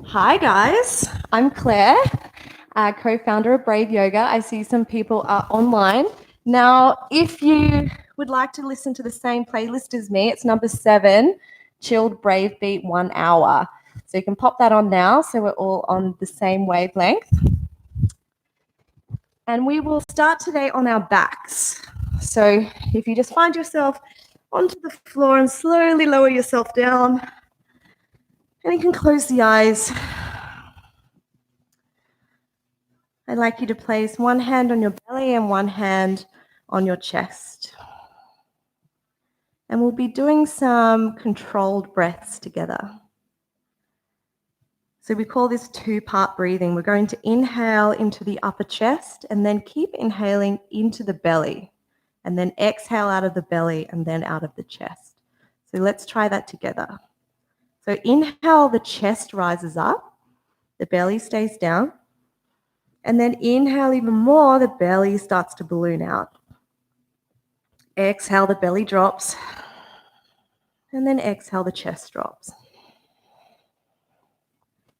Hi guys, I'm Claire, co-founder of Brave Yoga. I see some people are online. Now, if you would like to listen to the same playlist as me, it's number 7, Chilled Brave Beat 1 hour. So you can pop that on now so we're all on the same wavelength. And we will start today on our backs. So if you just find yourself onto the floor and slowly lower yourself down, and you can close the eyes. I'd like you to place one hand on your belly and one hand on your chest. And we'll be doing some controlled breaths together. So we call this 2-part breathing. We're going to inhale into the upper chest and then keep inhaling into the belly. And then exhale out of the belly and then out of the chest. So let's try that together. So inhale, the chest rises up, the belly stays down. And then inhale even more, the belly starts to balloon out. Exhale, the belly drops. And then exhale, the chest drops.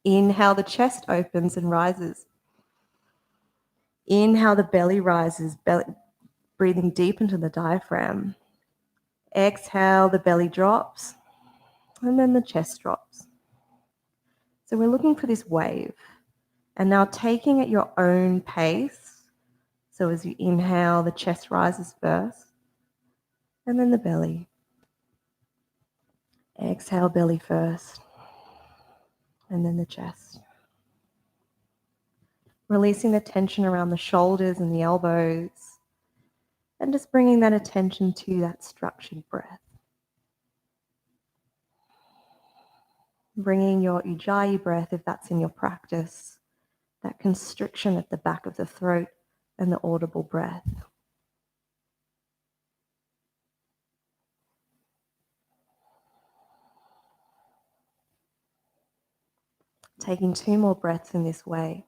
Inhale, the chest opens and rises. Inhale, the belly rises, breathing deep into the diaphragm. Exhale, the belly drops. And then the chest drops. So we're looking for this wave. And now taking at your own pace. So as you inhale, the chest rises first. And then the belly. Exhale, belly first. And then the chest. Releasing the tension around the shoulders and the elbows. And just bringing that attention to that structured breath. Bringing your ujjayi breath, if that's in your practice, that constriction at the back of the throat and the audible breath. Taking 2 more breaths in this way.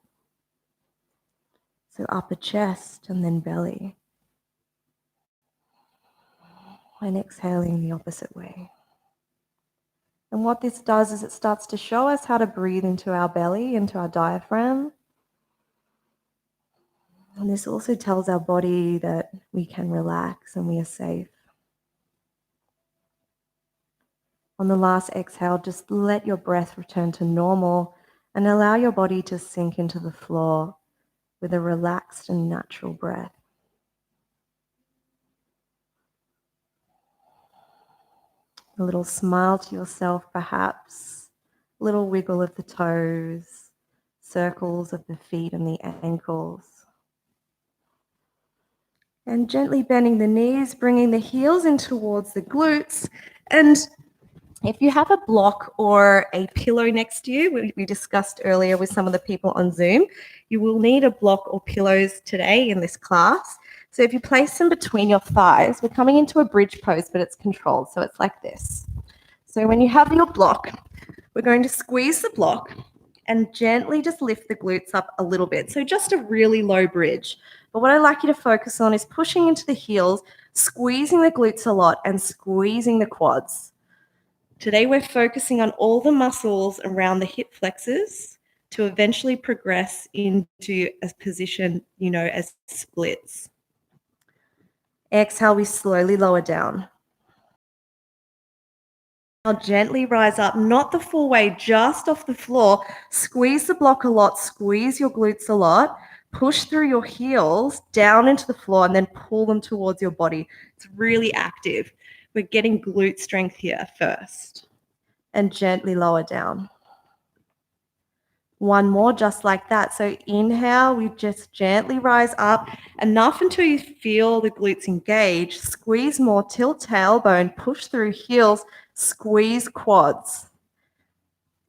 So upper chest and then belly. And exhaling the opposite way. And what this does is it starts to show us how to breathe into our belly, into our diaphragm. And this also tells our body that we can relax and we are safe. On the last exhale, just let your breath return to normal and allow your body to sink into the floor with a relaxed and natural breath. A little smile to yourself, perhaps. A little wiggle of the toes, circles of the feet and the ankles. And gently bending the knees, bringing the heels in towards the glutes. And if you have a block or a pillow next to you, we discussed earlier with some of the people on Zoom, you will need a block or pillows today in this class. So if you place them between your thighs, we're coming into a bridge pose, but it's controlled. So it's like this. So when you have your block, we're going to squeeze the block and gently just lift the glutes up a little bit. So just a really low bridge. But what I'd like you to focus on is pushing into the heels, squeezing the glutes a lot and squeezing the quads. Today we're focusing on all the muscles around the hip flexors to eventually progress into a position, as splits. Exhale, we slowly lower down. Now gently rise up, not the full way, just off the floor. Squeeze the block a lot, squeeze your glutes a lot. Push through your heels down into the floor and then pull them towards your body. It's really active. We're getting glute strength here first. And gently lower down. One more just like that. So inhale, we just gently rise up, enough until you feel the glutes engage. Squeeze more, tilt tailbone, push through heels, squeeze quads,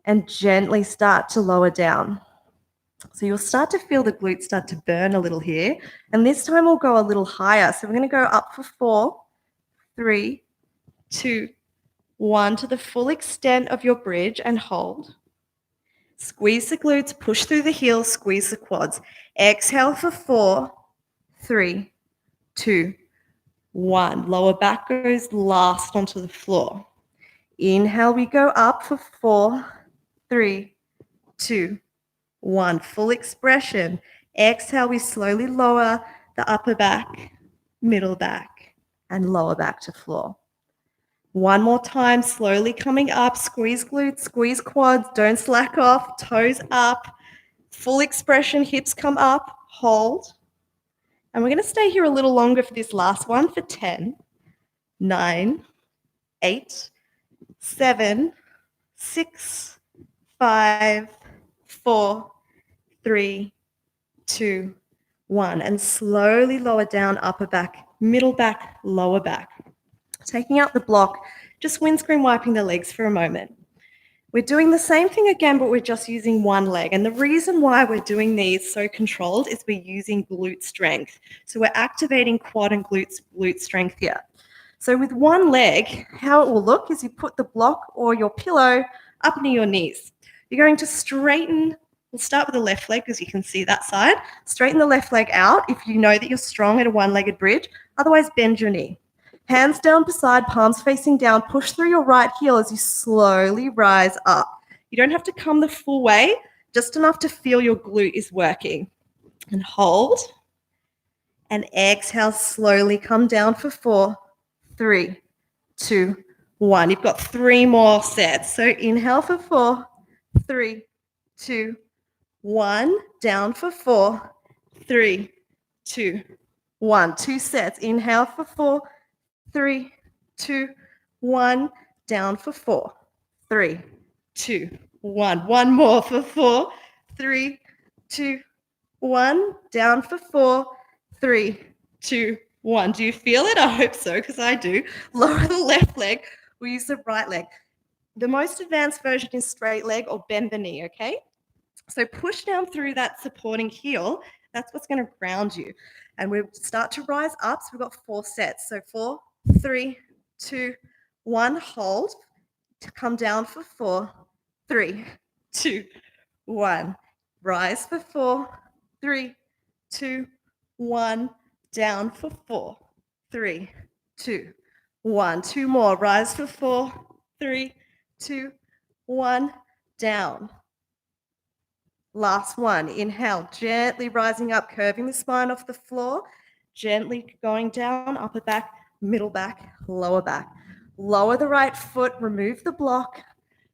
and gently start to lower down. So you'll start to feel the glutes start to burn a little here. And this time we'll go a little higher. So we're going to go up for 4, 3, 2, 1 to the full extent of your bridge and hold. Squeeze the glutes, push through the heels, squeeze the quads. Exhale for 4, 3, 2, 1. Lower back goes last onto the floor. Inhale, we go up for 4, 3, 2, 1. Full expression. Exhale, we slowly lower the upper back, middle back, and lower back to floor. One more time, slowly coming up. Squeeze glutes, squeeze quads. Don't slack off. Toes up. Full expression, hips come up. Hold. And we're going to stay here a little longer for this last one for 10, 9, 8, 7, 6, 5, 4, 3, 2, 1. And slowly lower down upper back, middle back, lower back. Taking out the block, just windscreen wiping the legs for a moment. We're doing the same thing again, but we're just using one leg. And the reason why we're doing these so controlled is we're using glute strength. So we're activating quad and glute strength here. So with one leg, how it will look is you put the block or your pillow up near your knees. You're going to straighten, we'll start with the left leg because you can see that side. Straighten the left leg out if you know that you're strong at a one-legged bridge. Otherwise, bend your knee. Hands down beside, palms facing down. Push through your right heel as you slowly rise up. You don't have to come the full way, just enough to feel your glute is working. And hold. And exhale, slowly come down for 4, 3, 2, 1. You've got 3 more sets. So inhale for 4, 3, 2, 1. Down for 4, 3, 2, 1. 2 sets. Inhale for 4, 3, 2, 1. Down for 4, 3, 2, 1. One more for 4, 3, 2, 1. Down for 4, 3, 2, 1. Do you feel it? I hope so, because I do. Lower the left leg. We use the right leg. The most advanced version is straight leg or bend the knee, okay? So push down through that supporting heel. That's what's going to ground you. And we start to rise up. So we've got 4 sets. So 4, 3, 2, 1. Hold. To come down for 4, 3, 2, 1. Rise for 4, 3, 2, 1. Down for 4, 3, 2, 1. 2 more. Rise for 4, 3, 2, 1. Down. Last one. Inhale, gently rising up, curving the spine off the floor, gently going down, upper back, middle back, lower back. Lower the right foot, remove the block.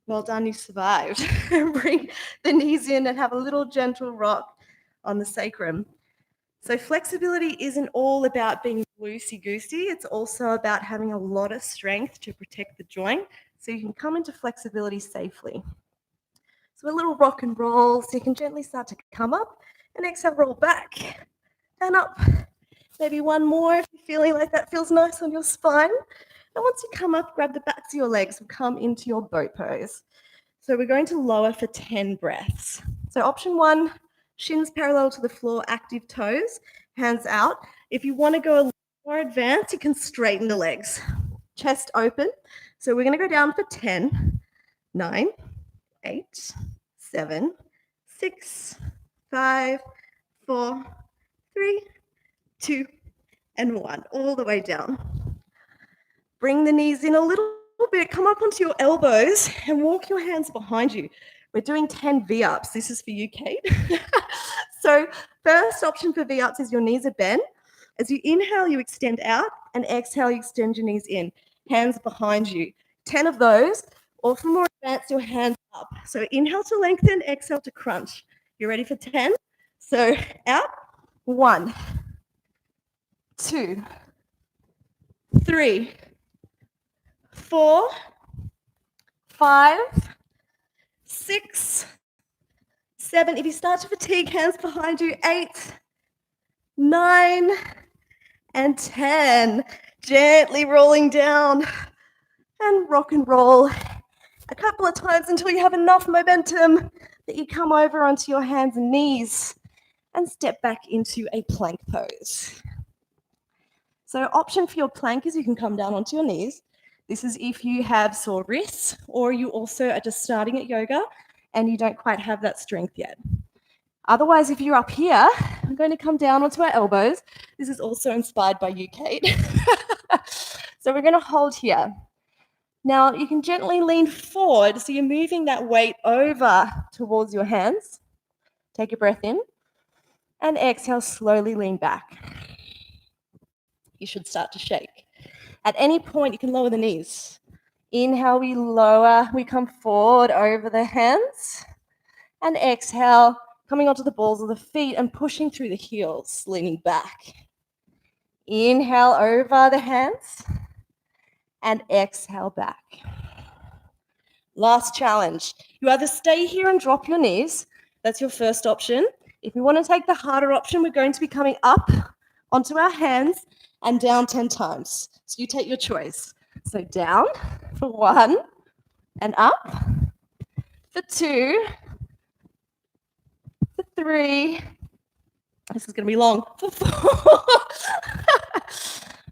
Well done, you survived. Bring the knees in and have a little gentle rock on the sacrum. So flexibility isn't all about being loosey-goosey. It's also about having a lot of strength to protect the joint so you can come into flexibility safely. So a little rock and roll, so you can gently start to come up and exhale, roll back and up. Maybe one more if you're feeling like that feels nice on your spine. And once you come up, grab the backs of your legs and come into your boat pose. So we're going to lower for 10 breaths. So option 1, shins parallel to the floor, active toes, hands out. If you want to go a little more advanced, you can straighten the legs. Chest open. So we're going to go down for 10, 9, 8, 7, 6, 5, 4, 3, 2, and 1. All the way down. Bring the knees in a little bit. Come up onto your elbows and walk your hands behind you. We're doing 10 V-ups. This is for you, Kate. So first option for V-ups is your knees are bent. As you inhale, you extend out, and exhale, you extend your knees in. Hands behind you. 10 of those, or for more advanced, your hands up. So inhale to lengthen, exhale to crunch. You ready for 10? So out, 1, 2, 3, 4, 5, 6, 7. If you start to fatigue, hands behind you. 8, 9, and 10. Gently rolling down and rock and roll a couple of times until you have enough momentum that you come over onto your hands and knees and step back into a plank pose. So option for your plank is you can come down onto your knees. This is if you have sore wrists or you also are just starting at yoga and you don't quite have that strength yet. Otherwise, if you're up here, I'm going to come down onto our elbows. This is also inspired by you, Kate. So we're going to hold here. Now you can gently lean forward, so you're moving that weight over towards your hands. Take a breath in and exhale, slowly lean back. You should start to shake. At any point, you can lower the knees. Inhale, we lower, we come forward over the hands. And exhale, coming onto the balls of the feet and pushing through the heels, leaning back. Inhale over the hands and exhale back. Last challenge. You either stay here and drop your knees. That's your first option. If you want to take the harder option, we're going to be coming up onto our hands and down 10 times. So you take your choice. So down for 1 and up for 2, for 3. This is going to be long. For 4.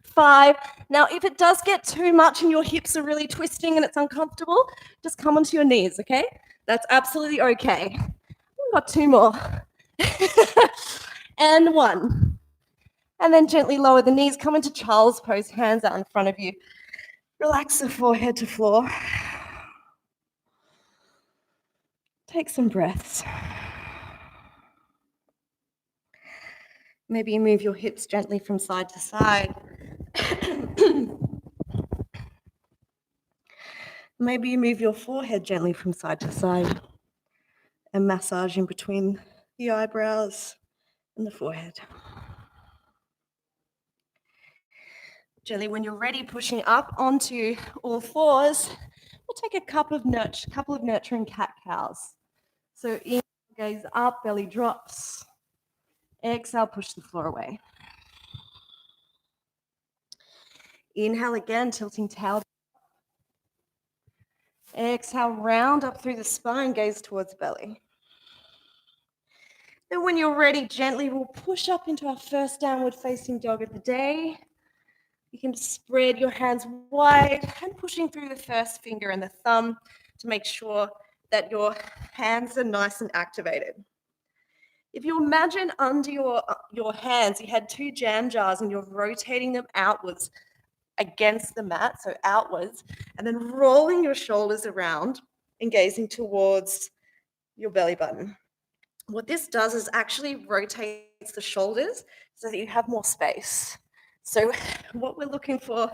5. Now, if it does get too much and your hips are really twisting and it's uncomfortable, just come onto your knees, okay? That's absolutely okay. We've got 2 more. And 1. And then gently lower the knees. Come into child's pose, hands out in front of you. Relax the forehead to floor. Take some breaths. Maybe you move your hips gently from side to side. Maybe you move your forehead gently from side to side and massage in between the eyebrows and the forehead. Gently, when you're ready, pushing up onto all fours, we'll take a couple of nurturing cat-cows. So inhale, gaze up, belly drops. Exhale, push the floor away. Inhale again, tilting tail. Exhale, round up through the spine, gaze towards belly. Then when you're ready, gently we'll push up into our first downward facing dog of the day. You can spread your hands wide and pushing through the first finger and the thumb to make sure that your hands are nice and activated. If you imagine under your hands, you had 2 jam jars and you're rotating them outwards against the mat, so outwards, and then rolling your shoulders around and gazing towards your belly button. What this does is actually rotates the shoulders so that you have more space. So what we're looking for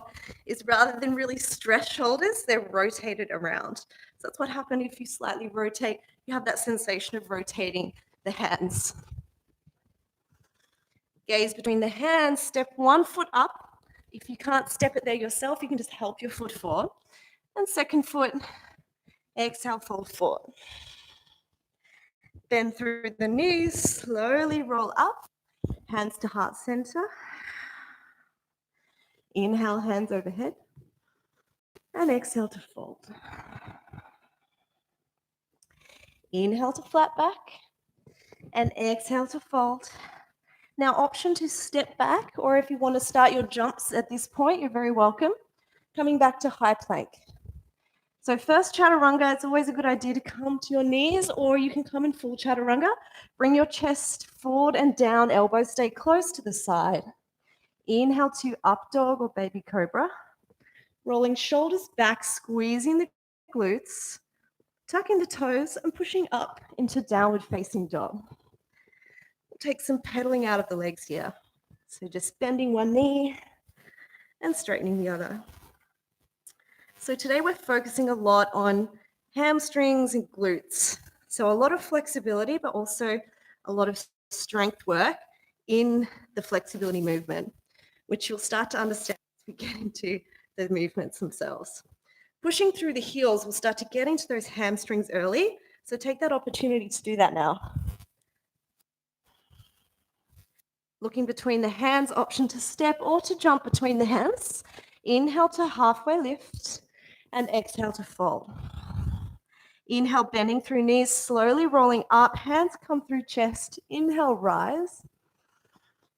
is, rather than really stretched shoulders, they're rotated around. So that's what happens if you slightly rotate. You have that sensation of rotating the hands. Gaze between the hands, step 1 foot up. If you can't step it there yourself, you can just help your foot forward. And second foot, exhale, fold forward. Bend through the knees, slowly roll up, hands to heart center. Inhale, hands overhead. And exhale to fold. Inhale to flat back. And exhale to fold. Now, option to step back, or if you want to start your jumps at this point, you're very welcome. Coming back to high plank. So first chaturanga, it's always a good idea to come to your knees, or you can come in full chaturanga. Bring your chest forward and down, elbows stay close to the side. Inhale to up dog or baby cobra. Rolling shoulders back, squeezing the glutes, tucking the toes and pushing up into downward facing dog. We'll take some pedaling out of the legs here. So just bending one knee and straightening the other. So today we're focusing a lot on hamstrings and glutes. So a lot of flexibility, but also a lot of strength work in the flexibility movement, which you'll start to understand as we get into the movements themselves. Pushing through the heels, we'll start to get into those hamstrings early. So take that opportunity to do that now. Looking between the hands, option to step or to jump between the hands. Inhale to halfway lift and exhale to fold. Inhale, bending through knees, slowly rolling up, hands come through chest. Inhale, rise.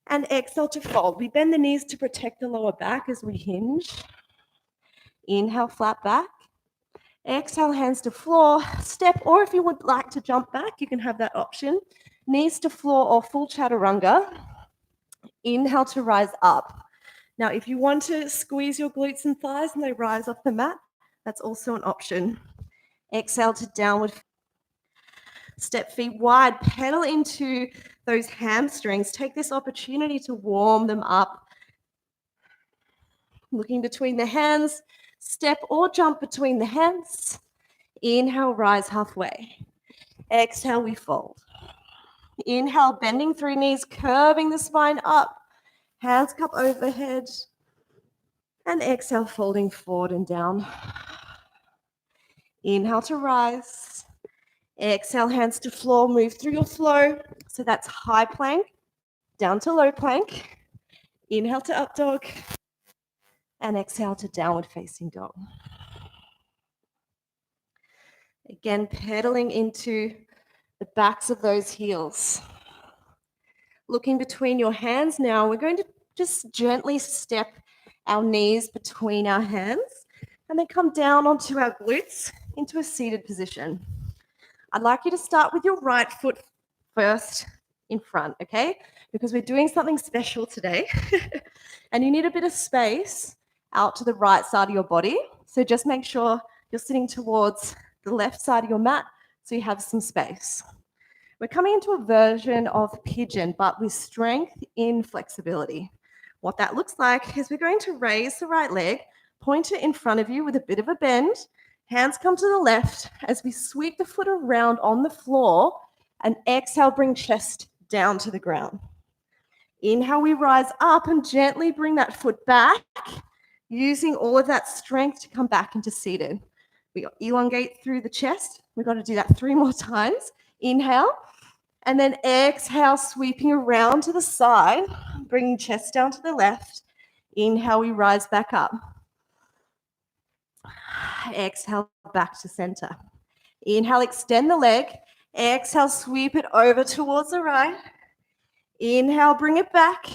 And exhale to fold. We bend the knees to protect the lower back as we hinge. Inhale, flat back. Exhale, hands to floor, step, or if you would like to jump back, you can have that option. Knees to floor or full chaturanga. Inhale to rise up. Now, if you want to squeeze your glutes and thighs and they rise off the mat, That's also an option. Exhale to downward. Step feet wide, pedal into those hamstrings. Take this opportunity to warm them up. Looking between the hands, step or jump between the hands. Inhale, rise halfway. Exhale, we fold. Inhale, bending through knees, curving the spine up. Hands cup overhead. And exhale, folding forward and down. Inhale to rise. Exhale, hands to floor, move through your flow. So that's high plank, down to low plank. Inhale to up dog. And exhale to downward facing dog. Again, pedaling into the backs of those heels. Looking between your hands now, we're going to just gently step our knees between our hands and then come down onto our glutes into a seated position. I'd like you to start with your right foot first in front, okay? Because we're doing something special today and you need a bit of space out to the right side of your body. So just make sure you're sitting towards the left side of your mat so you have some space. We're coming into a version of pigeon, but with strength in flexibility. What that looks like is we're going to raise the right leg, point it in front of you with a bit of a bend. Hands come to the left as we sweep the foot around on the floor and exhale, bring chest down to the ground. Inhale, we rise up and gently bring that foot back, using all of that strength to come back into seated. We elongate through the chest. We've got to do that 3 more times. Inhale, and then exhale, sweeping around to the side, bringing chest down to the left. Inhale, we rise back up. Exhale, back to center. Inhale, extend the leg. Exhale, sweep it over towards the right. Inhale, bring it back.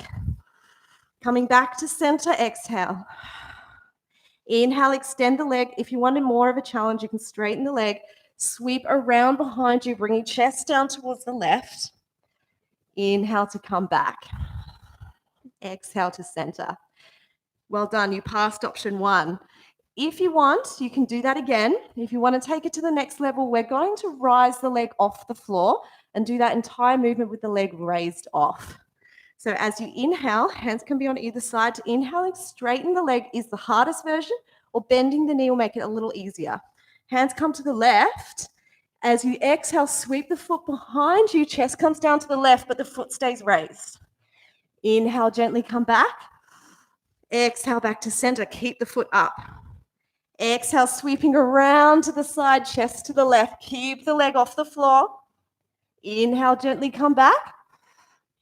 Coming back to center, exhale. Inhale, extend the leg. If you wanted more of a challenge, you can straighten the leg. Sweep around behind you, bringing chest down towards the left. Inhale to come back. Exhale to center. Well done, you passed option 1. If you want, you can do that again. If you want to take it to the next level, we're going to rise the leg off the floor and do that entire movement with the leg raised off. So as you inhale, hands can be on either side. To inhaling, straighten the leg is the hardest version, or bending the knee will make it a little easier. Hands come to the left. As you exhale, sweep the foot behind you. Chest comes down to the left, but the foot stays raised. Inhale, gently come back. Exhale, back to center. Keep the foot up. Exhale, sweeping around to the side, chest to the left. Keep the leg off the floor. Inhale, gently come back.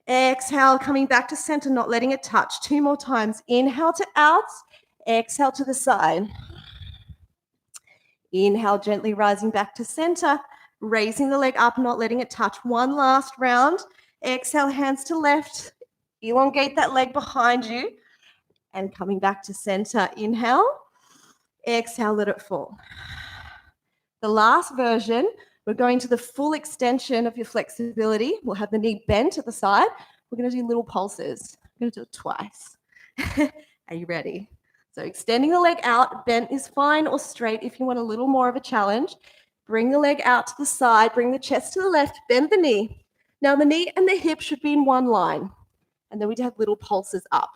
Exhale, coming back to center, not letting it touch. 2 more times. Inhale to out. Exhale to the side. Inhale, gently rising back to center. Raising the leg up, not letting it touch. 1 last round. Exhale, hands to left. Elongate that leg behind you. And coming back to center. Inhale. Exhale, let it fall. The last version, we're going to the full extension of your flexibility. We'll have the knee bent at the side. We're going to do little pulses. We're going to do it twice. Are you ready? So extending the leg out, bent is fine, or straight if you want a little more of a challenge. Bring the leg out to the side, bring the chest to the left, bend the knee. Now the knee and the hip should be in one line. And then we'd have little pulses up.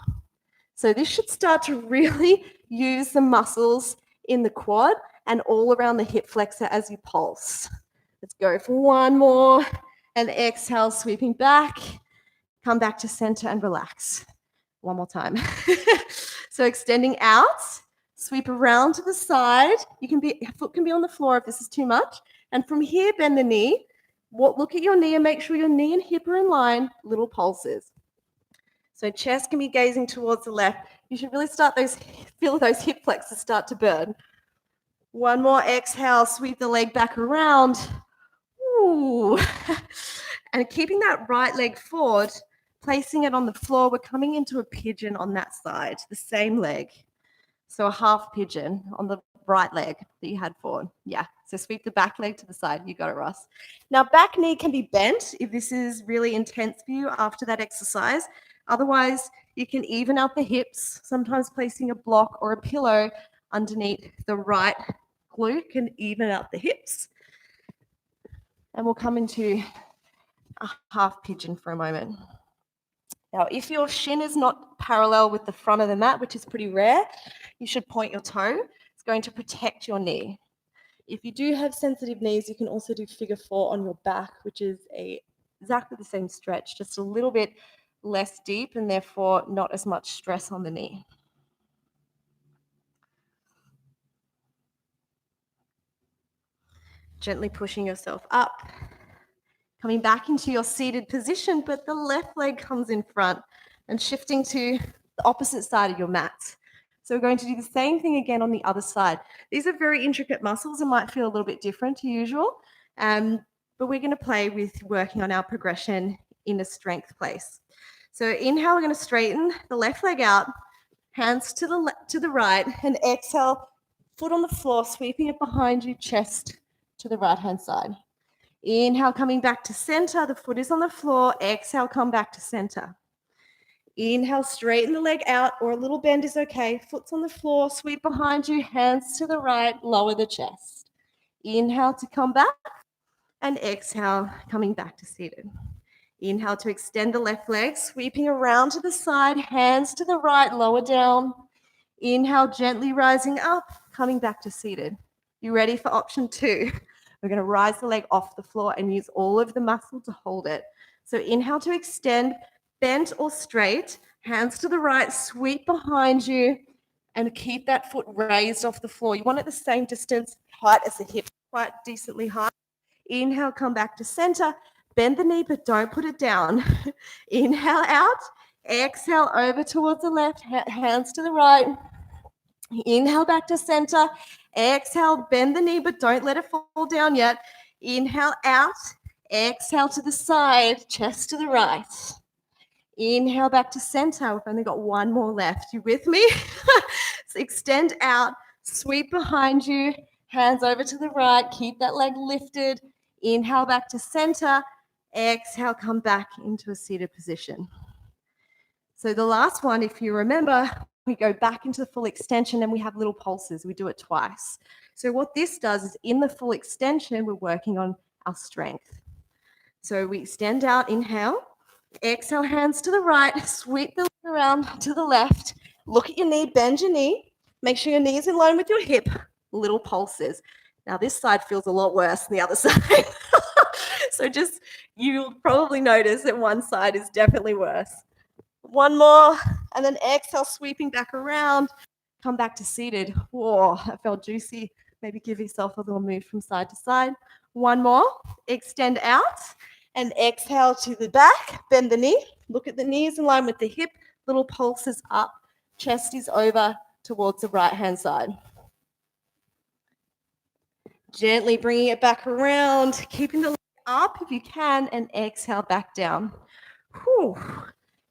So this should start to really use the muscles in the quad and all around the hip flexor as you pulse. Let's go for 1 more. And exhale, sweeping back. Come back to center and relax. 1 more time. So extending out, sweep around to the side. Foot can be on the floor if this is too much. And from here, bend the knee. Look at your knee and make sure your knee and hip are in line. Little pulses. So chest can be gazing towards the left. You should really feel those hip flexors start to burn. 1 more exhale, sweep the leg back around. Ooh. And keeping that right leg forward, placing it on the floor, we're coming into a pigeon on that side, the same leg. So a half pigeon on the right leg that you had forward. Yeah, so sweep the back leg to the side. You got it, Ross. Now, back knee can be bent if this is really intense for you after that exercise. Otherwise, you can even out the hips, sometimes placing a block or a pillow underneath the right glute can even out the hips. And we'll come into a half pigeon for a moment. Now, if your shin is not parallel with the front of the mat, which is pretty rare, you should point your toe. It's going to protect your knee. If you do have sensitive knees, you can also do figure 4 on your back, which is exactly the same stretch, just a little bit less deep and therefore not as much stress on the knee. Gently pushing yourself up, coming back into your seated position, but the left leg comes in front and shifting to the opposite side of your mat. So we're going to do the same thing again on the other side. These are very intricate muscles and might feel a little bit different to usual, but we're going to play with working on our progression in a strength place. So inhale, we're going to straighten the left leg out, hands to the right, and exhale, foot on the floor, sweeping it behind you, chest to the right-hand side. Inhale, coming back to center. The foot is on the floor. Exhale, come back to center. Inhale, straighten the leg out, or a little bend is okay. Foot's on the floor, sweep behind you, hands to the right, lower the chest. Inhale to come back, and exhale, coming back to seated. Inhale to extend the left leg, sweeping around to the side, hands to the right, lower down. Inhale, gently rising up, coming back to seated. You ready for option 2? We're going to rise the leg off the floor and use all of the muscle to hold it. So inhale to extend, bent or straight, hands to the right, sweep behind you, and keep that foot raised off the floor. You want it the same distance, height as the hip, quite decently high. Inhale, come back to center, bend the knee, but don't put it down. Inhale out, exhale over towards the left, hands to the right. Inhale back to center. Exhale, bend the knee, but don't let it fall down yet. Inhale out. Exhale to the side, chest to the right. Inhale back to center. We've only got one more left. You with me? So extend out, sweep behind you, hands over to the right. Keep that leg lifted. Inhale back to center. Exhale, come back into a seated position. So the last one, if you remember, we go back into the full extension and we have little pulses. We do it twice. So what this does is in the full extension, we're working on our strength. So we extend out, inhale, exhale, hands to the right, sweep the leg around to the left, look at your knee, bend your knee, make sure your knee is in line with your hip, little pulses. Now this side feels a lot worse than the other side. So just, you'll probably notice that one side is definitely worse. One more, and then exhale, sweeping back around, come back to seated. Whoa, that felt juicy. Maybe give yourself a little move from side to side. One more, extend out, and exhale to the back, bend the knee, look at the knees in line with the hip, little pulses up, chest is over towards the right-hand side. Gently bringing it back around, keeping the leg up if you can, and exhale back down. Whew.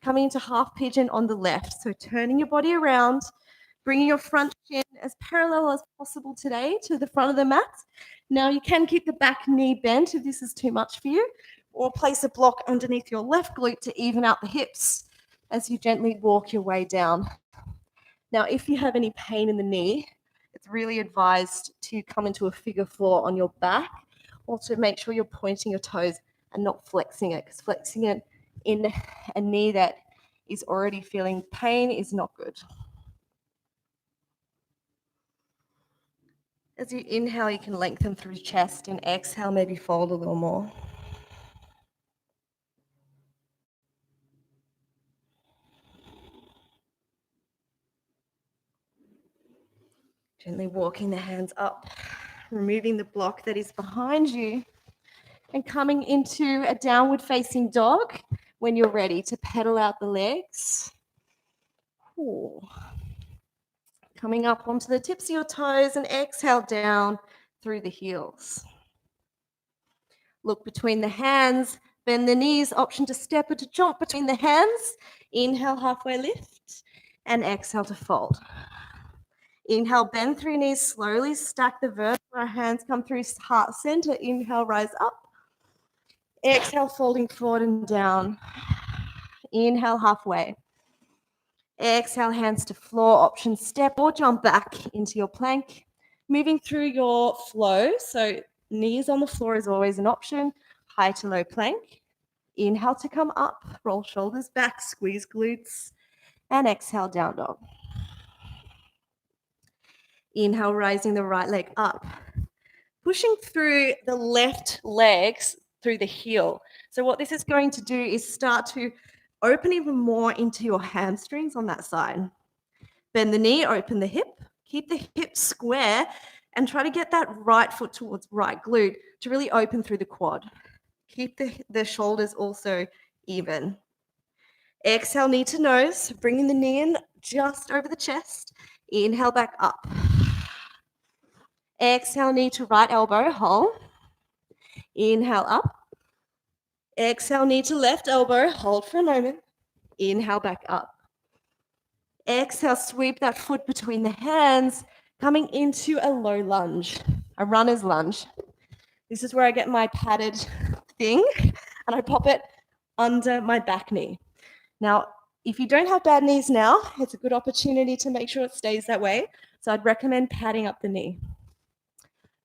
Coming into half pigeon on the left. So turning your body around, bringing your front shin as parallel as possible today to the front of the mat. Now you can keep the back knee bent if this is too much for you, or place a block underneath your left glute to even out the hips as you gently walk your way down. Now, if you have any pain in the knee, it's really advised to come into a figure 4 on your back, or to make sure you're pointing your toes and not flexing it, because flexing it in a knee that is already feeling pain is not good. As you inhale, you can lengthen through chest, and exhale, maybe fold a little more. Gently walking the hands up, removing the block that is behind you, and coming into a downward facing dog when you're ready to pedal out the legs. Ooh. Coming up onto the tips of your toes and exhale down through the heels. Look between the hands, bend the knees, option to step or to jump between the hands. Inhale, halfway lift, and exhale to fold. Inhale, bend through knees, slowly stack the vertebra, hands come through heart center. Inhale, rise up. Exhale, folding forward and down. Inhale, halfway. Exhale, hands to floor, option step or jump back into your plank. moving through your flow. So knees on the floor is always an option. High to low plank. Inhale to come up, roll shoulders back, squeeze glutes, and exhale, down dog. Inhale, rising the right leg up. Pushing through the left legs through the heel. So what this is going to do is start to open even more into your hamstrings on that side. Bend the knee, open the hip, keep the hip square, and try to get that right foot towards right glute to really open through the quad. Keep the shoulders also even. Exhale, knee to nose, bringing the knee in just over the chest. Inhale, back up. Exhale, knee to right elbow, hold. Inhale, up. Exhale, knee to left elbow, hold for a moment. Inhale, back up. Exhale, sweep that foot between the hands, coming into a low lunge, a runner's lunge. This is where I get my padded thing and I pop it under my back knee. Now, if you don't have bad knees now, it's a good opportunity to make sure it stays that way. So I'd recommend padding up the knee.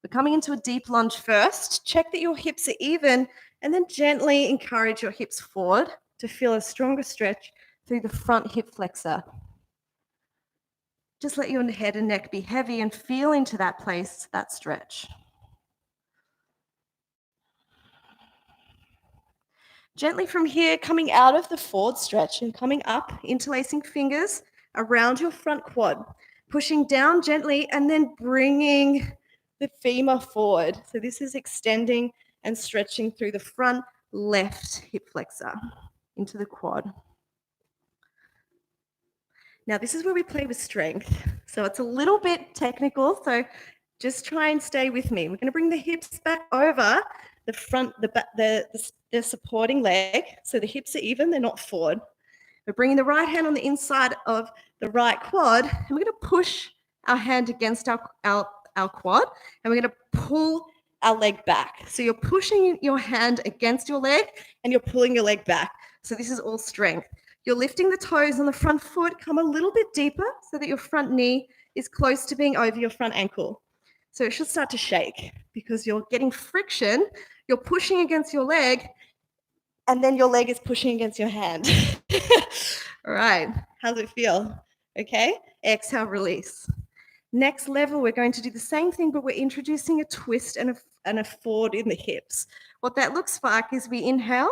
We're coming into a deep lunge first. Check that your hips are even, and then gently encourage your hips forward to feel a stronger stretch through the front hip flexor. Just let your head and neck be heavy and feel into that place, that stretch. Gently from here, coming out of the forward stretch and coming up, interlacing fingers around your front quad, pushing down gently and then bringing the femur forward. So this is extending and stretching through the front left hip flexor into the quad. Now this is where we play with strength. So it's a little bit technical, so just try and stay with me. We're going to bring the hips back over the front, the supporting leg. So the hips are even, they're not forward. We're bringing the right hand on the inside of the right quad, and we're going to push our hand against our quad, and we're going to pull our leg back. So you're pushing your hand against your leg, and you're pulling your leg back. So this is all strength. You're lifting the toes on the front foot, come a little bit deeper so that your front knee is close to being over your front ankle. So it should start to shake because you're getting friction, you're pushing against your leg, and then your leg is pushing against your hand. All right, how's it feel? Okay, exhale, release. Next level, we're going to do the same thing, but we're introducing a twist and a forward in the hips. What that looks like is we inhale,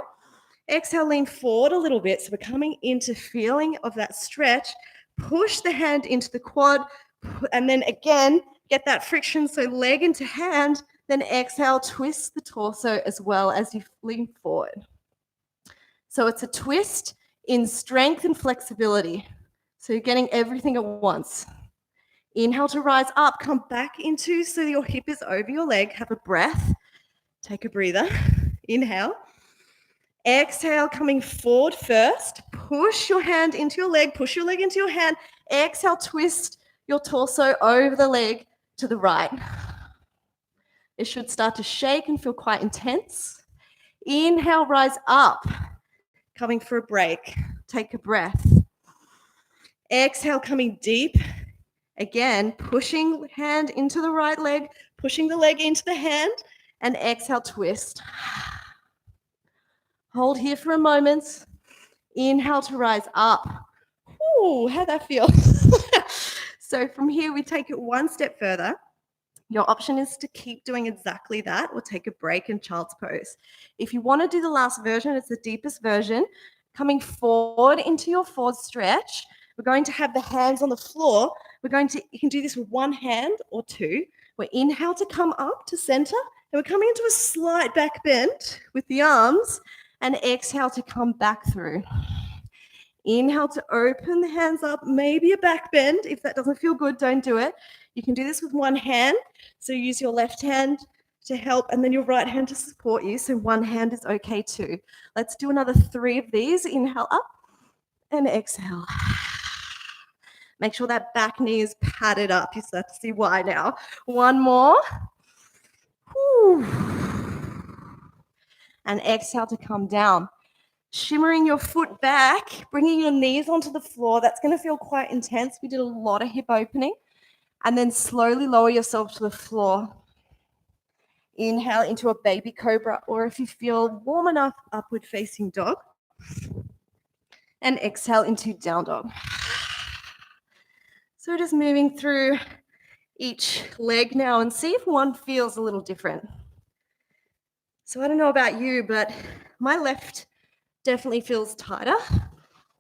exhale, lean forward a little bit. So we're coming into feeling of that stretch, push the hand into the quad, and then again, get that friction, so leg into hand, then exhale, twist the torso as well as you lean forward. So it's a twist in strength and flexibility. So you're getting everything at once. Inhale to rise up, come back into so your hip is over your leg. Have a breath. Take a breather. Inhale. Exhale, coming forward first. Push your hand into your leg. Push your leg into your hand. Exhale, twist your torso over the leg to the right. It should start to shake and feel quite intense. Inhale, rise up. Coming for a break. Take a breath. Exhale, coming deep. Again, pushing hand into the right leg, pushing the leg into the hand, and exhale, twist. Hold here for a moment. Inhale to rise up. Ooh, how'd that feel? So from here, we take it one step further. Your option is to keep doing exactly that or take a break in child's pose. If you want to do the last version, it's the deepest version. Coming forward into your forward stretch, we're going to have the hands on the floor. You can do this with one hand or two. We inhale to come up to center, and we're coming into a slight back bend with the arms, and exhale to come back through. Inhale to open the hands up, maybe a back bend. If that doesn't feel good, don't do it. You can do this with one hand. So use your left hand to help and then your right hand to support you. So one hand is okay too. Let's do another 3 of these. Inhale up and exhale. Make sure that back knee is padded up. You start to see why now. One more. Whew. And exhale to come down. Shimmering your foot back, bringing your knees onto the floor. That's going to feel quite intense. We did a lot of hip opening. And then slowly lower yourself to the floor. Inhale into a baby cobra, or if you feel warm enough, upward facing dog. And exhale into down dog. So just moving through each leg now and see if one feels a little different. So I don't know about you, but my left definitely feels tighter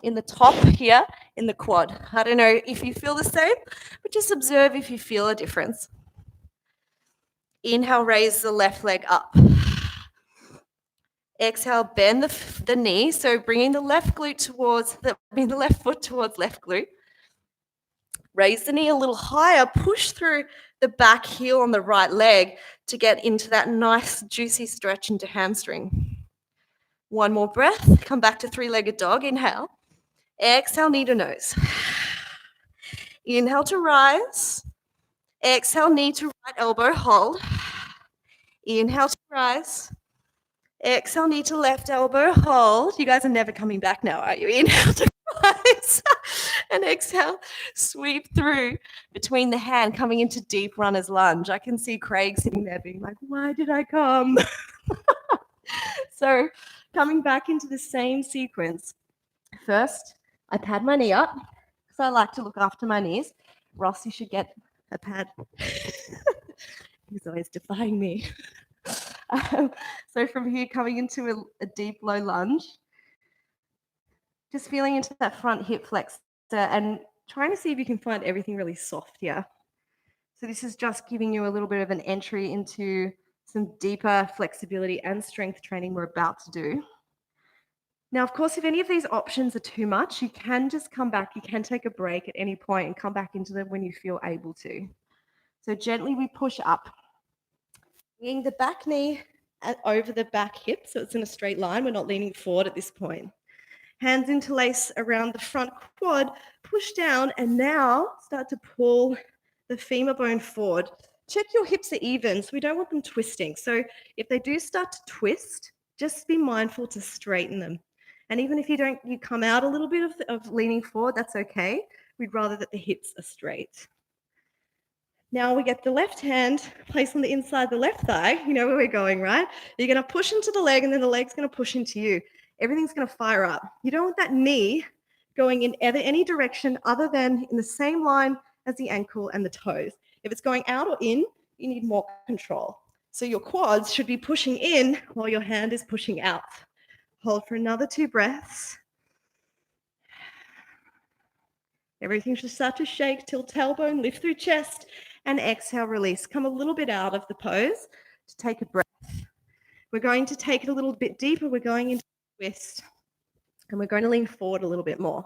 in the top here in the quad. I don't know if you feel the same, but just observe if you feel a difference. Inhale, raise the left leg up. Exhale, bend the knee, so bringing the left glute towards the left foot towards left glute. Raise the knee a little higher, push through the back heel on the right leg to get into that nice juicy stretch into hamstring. One more breath, come back to three-legged dog, inhale. Exhale, knee to nose. Inhale to rise. Exhale, knee to right elbow, hold. Inhale to rise. Exhale, knee to left elbow, hold. You guys are never coming back now, are you? Inhale to rise. And exhale, sweep through between the hand, coming into deep runner's lunge. I can see Craig sitting there being like, why did I come? So coming back into the same sequence. First, I pad my knee up because I like to look after my knees. Ross, you should get a pad. He's always defying me. So from here, coming into a deep low lunge, just feeling into that front hip flexor and trying to see if you can find everything really soft here. So this is just giving you a little bit of an entry into some deeper flexibility and strength training we're about to do. Now, of course, if any of these options are too much, you can just come back. You can take a break at any point and come back into them when you feel able to. So gently we push up, bringing the back knee over the back hip, so it's in a straight line. We're not leaning forward at this point. Hands interlace around the front quad, push down, and now start to pull the femur bone forward. Check your hips are even, so we don't want them twisting. So if they do start to twist, just be mindful to straighten them. And even if you come out a little bit of leaning forward, that's okay. We'd rather that the hips are straight. Now we get the left hand placed on the inside of the left thigh. You know where we're going, right? You're going to push into the leg, and then the leg's going to push into you. Everything's going to fire up. You don't want that knee going in any direction other than in the same line as the ankle and the toes. If it's going out or in, you need more control. So your quads should be pushing in while your hand is pushing out. Hold for another 2 breaths. Everything should start to shake, tilt tailbone, lift through chest, and exhale, release. Come a little bit out of the pose to take a breath. We're going to take it a little bit deeper. We're going into twist, and we're going to lean forward a little bit more.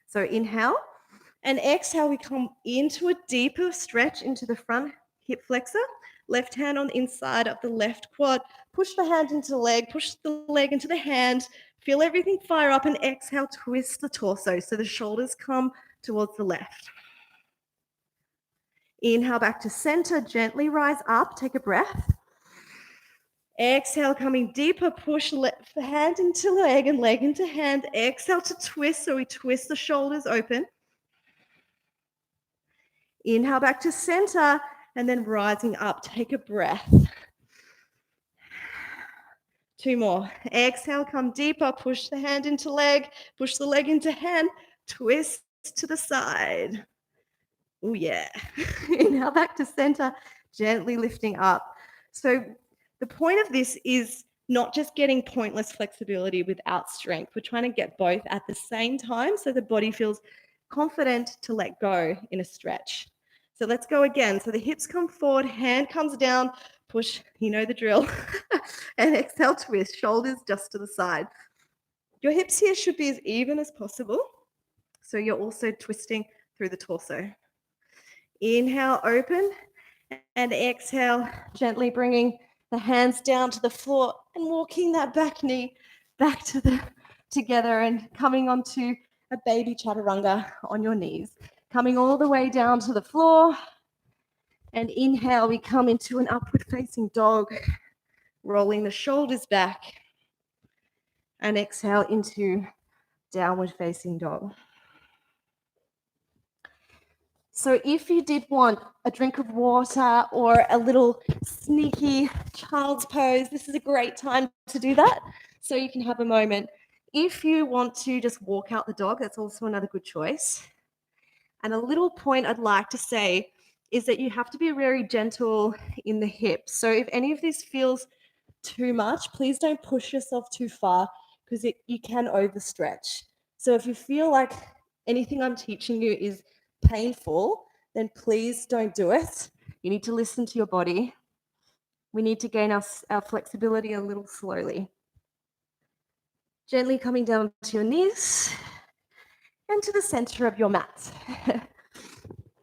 So inhale, and exhale, we come into a deeper stretch into the front hip flexor. Left hand on the inside of the left quad. Push the hand into the leg, push the leg into the hand. Feel everything fire up, and exhale, twist the torso so the shoulders come towards the left. Inhale back to center, gently rise up, take a breath. Exhale, coming deeper, push the hand into leg and leg into hand. Exhale to twist, so we twist the shoulders open. Inhale back to center, and then rising up, take a breath. 2 more. Exhale, come deeper, push the hand into leg, push the leg into hand, twist to the side. Oh yeah. Inhale back to center, gently lifting up. So the point of this is not just getting pointless flexibility without strength. We're trying to get both at the same time so the body feels confident to let go in a stretch. So let's go again. So the hips come forward, hand comes down, push, you know the drill, and exhale, twist, shoulders just to the side. Your hips here should be as even as possible. So you're also twisting through the torso. Inhale, open, and exhale, gently bringing the hands down to the floor and walking that back knee back together and coming onto a baby chaturanga on your knees. Coming all the way down to the floor. And inhale, we come into an upward facing dog, rolling the shoulders back. And exhale into downward facing dog. So if you did want a drink of water or a little sneaky child's pose, this is a great time to do that. So you can have a moment. If you want to just walk out the dog, that's also another good choice. And a little point I'd like to say is that you have to be very gentle in the hips. So if any of this feels too much, please don't push yourself too far because you can overstretch. So if you feel like anything I'm teaching you is painful, then please don't do it. You need to listen to your body. We need to gain our flexibility a little slowly. Gently coming down to your knees and to the center of your mat.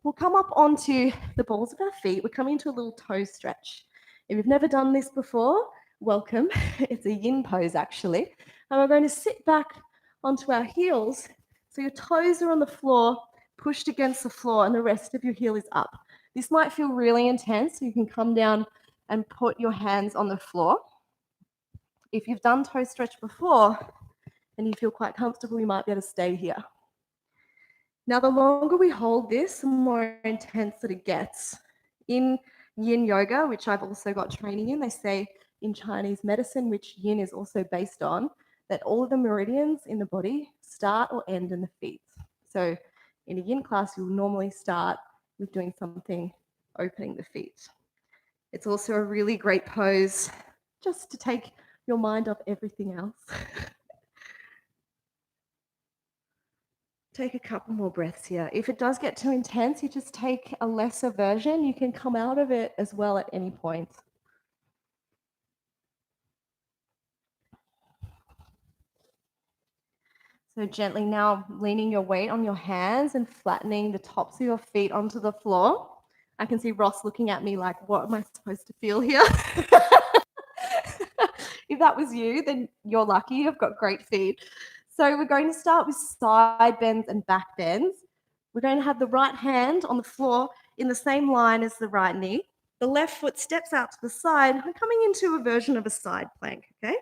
We'll come up onto the balls of our feet. We're coming into a little toe stretch. If you've never done this before, welcome. It's a yin pose actually. And we're going to sit back onto our heels. So your toes are on the floor, pushed against the floor, and the rest of your heel is up. This might feel really intense, so you can come down and put your hands on the floor. If you've done toe stretch before and you feel quite comfortable, you might be able to stay here. Now, the longer we hold this, the more intense that it gets. In yin yoga, which I've also got training in, they say in Chinese medicine, which yin is also based on, that all of the meridians in the body start or end in the feet. So in a yin class, you'll normally start with doing something opening the feet. It's also a really great pose just to take your mind off everything else. Take a couple more breaths here. If it does get too intense, you just take a lesser version. You can come out of it as well at any point. So gently now leaning your weight on your hands and flattening the tops of your feet onto the floor. I can see Ross looking at me like, what am I supposed to feel here? If that was you, then you're lucky. You've got great feet. So we're going to start with side bends and back bends. We're going to have the right hand on the floor in the same line as the right knee. The left foot steps out to the side. We're coming into a version of a side plank, okay?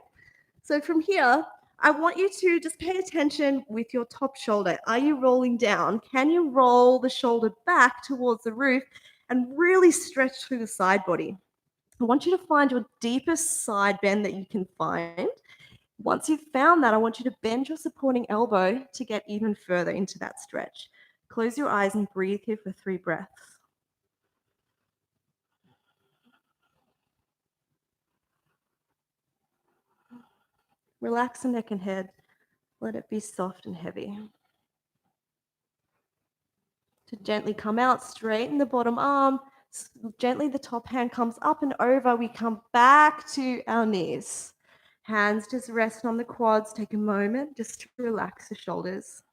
So from here, I want you to just pay attention with your top shoulder. Are you rolling down? Can you roll the shoulder back towards the roof and really stretch through the side body? I want you to find your deepest side bend that you can find. Once you've found that, I want you to bend your supporting elbow to get even further into that stretch. Close your eyes and breathe here for 3 breaths. Relax the neck and head. Let it be soft and heavy. To gently come out, straighten the bottom arm. Gently the top hand comes up and over. We come back to our knees. Hands just rest on the quads. Take a moment just to relax the shoulders.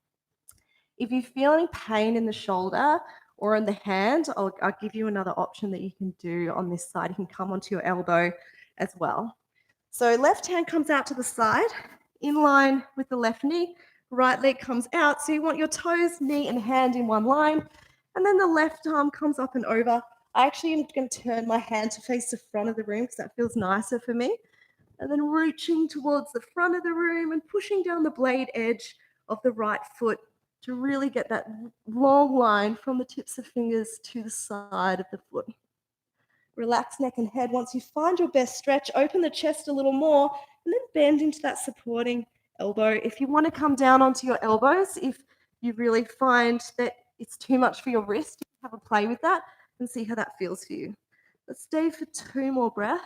If you feel any pain in the shoulder or in the hand, I'll give you another option that you can do on this side. You can come onto your elbow as well. So left hand comes out to the side, in line with the left knee. Right leg comes out. So you want your toes, knee, and hand in one line. And then the left arm comes up and over. I actually am going to turn my hand to face the front of the room because that feels nicer for me. And then reaching towards the front of the room and pushing down the blade edge of the right foot to really get that long line from the tips of fingers to the side of the foot. Relax neck and head. Once you find your best stretch, open the chest a little more and then bend into that supporting elbow. If you want to come down onto your elbows, if you really find that it's too much for your wrist, you can have a play with that and see how that feels for you. Let's stay for 2 more breaths.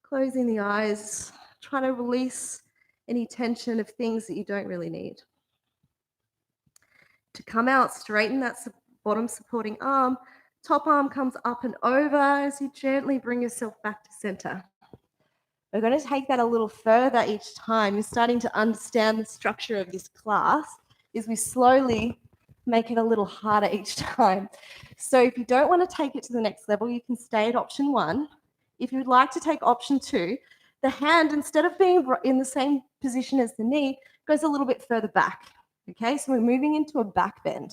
Closing the eyes, trying to release any tension of things that you don't really need. To come out, straighten that bottom supporting arm. Top arm comes up and over as you gently bring yourself back to center. We're going to take that a little further each time. You're starting to understand the structure of this class as we slowly make it a little harder each time. So if you don't want to take it to the next level, you can stay at option 1. If you'd like to take option 2, the hand, instead of being in the same position as the knee, goes a little bit further back. Okay, so we're moving into a back bend.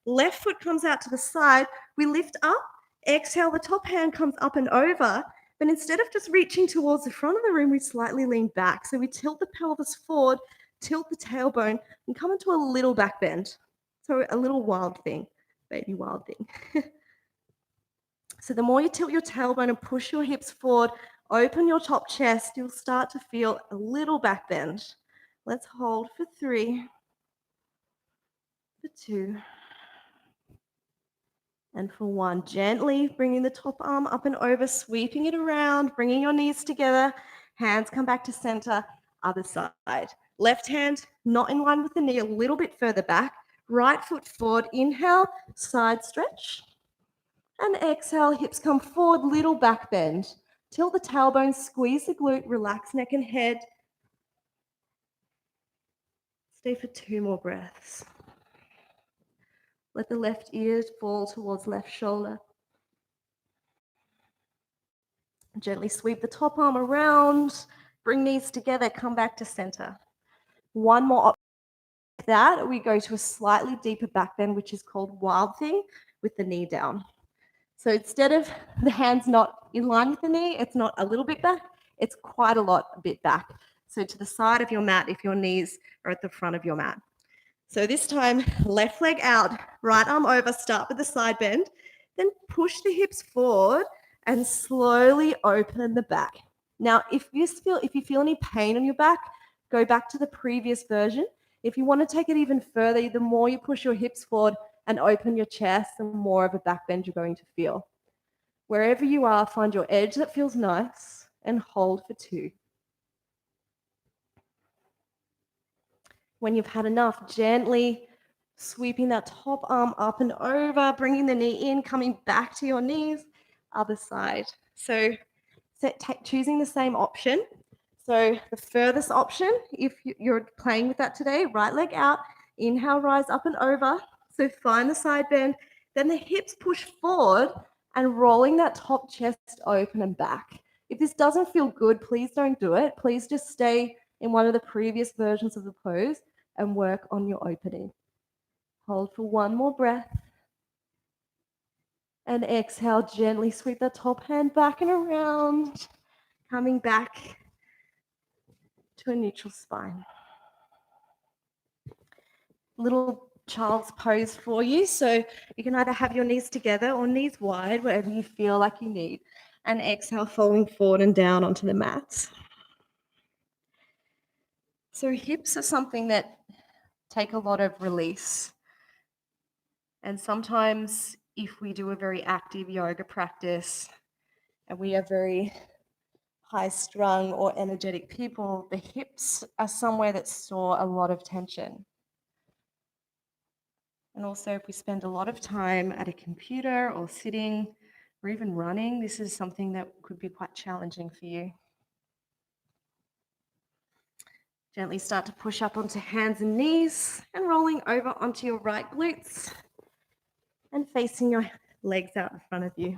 Left foot comes out to the side. We lift up, exhale, the top hand comes up and over. But instead of just reaching towards the front of the room, we slightly lean back. So we tilt the pelvis forward, tilt the tailbone, and come into a little back bend. So a little wild thing, baby wild thing. So the more you tilt your tailbone and push your hips forward, open your top chest, you'll start to feel a little back bend. Let's hold for 3, for 2, and for 1. Gently bringing the top arm up and over, sweeping it around, bringing your knees together. Hands come back to center, other side. Left hand not in line with the knee, a little bit further back. Right foot forward, inhale, side stretch. And exhale, hips come forward, little back bend. Tilt the tailbone, squeeze the glute, relax neck and head. Stay for 2 more breaths. Let the left ear fall towards left shoulder. Gently sweep the top arm around, bring knees together, come back to center. One more option like that, we go to a slightly deeper back bend, which is called wild thing, with the knee down. So instead of the hands not in line with the knee, it's not a little bit back, it's quite a bit back. So to the side of your mat if your knees are at the front of your mat. So this time, left leg out, right arm over, start with the side bend, then push the hips forward and slowly open the back. Now, if you feel any pain on your back, go back to the previous version. If you want to take it even further, the more you push your hips forward and open your chest, the more of a back bend you're going to feel. Wherever you are, find your edge that feels nice and hold for 2. When you've had enough, gently sweeping that top arm up and over, bringing the knee in, coming back to your knees, other side. So choosing the same option. So the furthest option, if you're playing with that today, right leg out, inhale, rise up and over. So find the side bend, then the hips push forward and rolling that top chest open and back. If this doesn't feel good, please don't do it. Please just stay in one of the previous versions of the pose and work on your opening. Hold for 1 more breath. And exhale, gently sweep that top hand back and around, coming back to a neutral spine. Little child's pose for you. So you can either have your knees together or knees wide, whatever you feel like you need. And exhale, falling forward and down onto the mat. So hips are something that take a lot of release. And sometimes if we do a very active yoga practice and we are very high-strung or energetic people, the hips are somewhere that store a lot of tension. And also if we spend a lot of time at a computer or sitting or even running, this is something that could be quite challenging for you. Gently start to push up onto hands and knees and rolling over onto your right glutes and facing your legs out in front of you.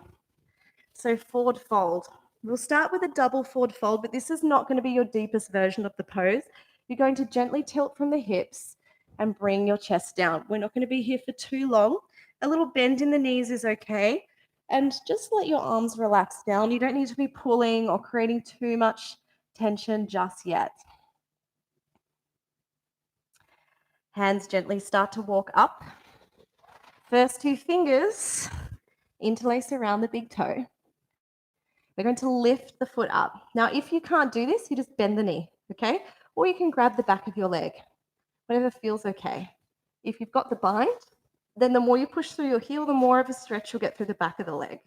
So forward fold. We'll start with a double forward fold, but this is not going to be your deepest version of the pose. You're going to gently tilt from the hips and bring your chest down. We're not going to be here for too long. A little bend in the knees is okay. And just let your arms relax down. You don't need to be pulling or creating too much tension just yet. Hands gently start to walk up. First 2 fingers interlace around the big toe. We're going to lift the foot up. Now, if you can't do this, you just bend the knee, okay? Or you can grab the back of your leg, whatever feels okay. If you've got the bind, then the more you push through your heel, the more of a stretch you'll get through the back of the leg.